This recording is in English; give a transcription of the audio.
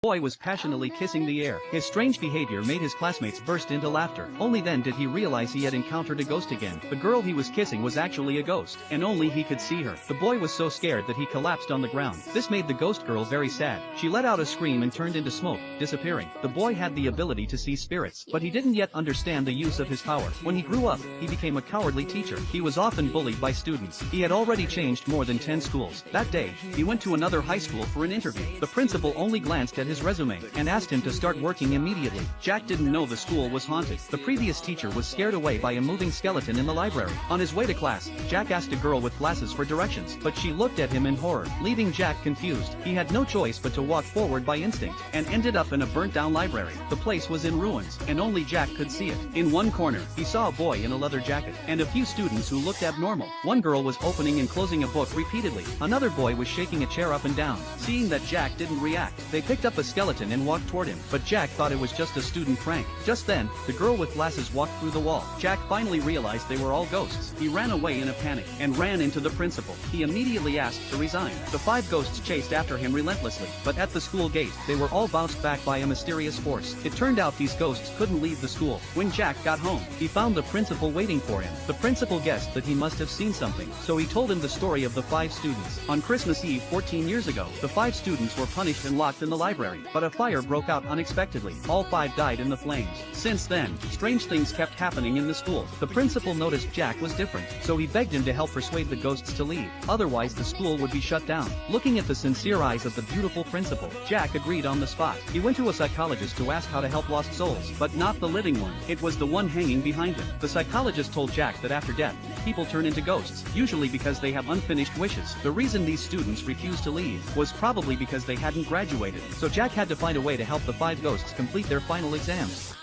boy was passionately kissing the air. His strange behavior made his classmates burst into laughter. Only then did he realize he had encountered a ghost again. The girl he was kissing was actually a ghost, and only he could see her. The boy was so scared that he collapsed on the ground. This made the ghost girl very sad. She let out a scream and turned into smoke, disappearing. The boy had the ability to see spirits, but he didn't yet understand the use of his power. When he grew up, he became a cowardly teacher. He was often bullied by students. He had already changed more than 10 schools. That day, he went to another high school for an interview. The principal only glanced at his resume and asked him to start working immediately. Jack didn't know the school was haunted. The previous teacher was scared away by a moving skeleton in the library. On his way to class, Jack asked a girl with glasses for directions, but she looked at him in horror, leaving Jack confused. He had no choice but to walk forward by instinct, and ended up in a burnt-down library. The place was in ruins, and only Jack could see it. In one corner, he saw a boy in a leather jacket, and a few students who looked abnormal. One girl was opening and closing a book repeatedly. Another boy was shaking a chair up and down. Seeing that Jack didn't react, they picked up a skeleton and walked toward him, but Jack thought it was just a student prank. Just then, the girl with glasses walked through the wall. Jack finally realized they were all ghosts. He ran away in a panic, and ran into the principal. He immediately asked to resign. The 5 ghosts chased after him relentlessly, but at the school gate, they were all bounced back by a mysterious force. It turned out these ghosts couldn't leave the school. When Jack got home, he found the principal waiting for him. The principal guessed that he must have seen something, so he told him the story of the 5 students. On Christmas Eve 14 years ago, the 5 students were punished and locked in the library, but a fire broke out unexpectedly. All 5 died in the flames. Since then, strange things kept happening in the school. The principal noticed Jack was different, so he begged him to help persuade the ghosts to leave. Otherwise the school would be shut down. Looking at the sincere eyes of the beautiful principal, Jack agreed on the spot. He went to a psychologist to ask how to help lost souls, but not the living one. It was the one hanging behind him. The psychologist told Jack that after death, people turn into ghosts, usually because they have unfinished wishes. The reason these students refused to leave was probably because they hadn't graduated, so Jack had to find a way to help the 5 ghosts complete their final exams.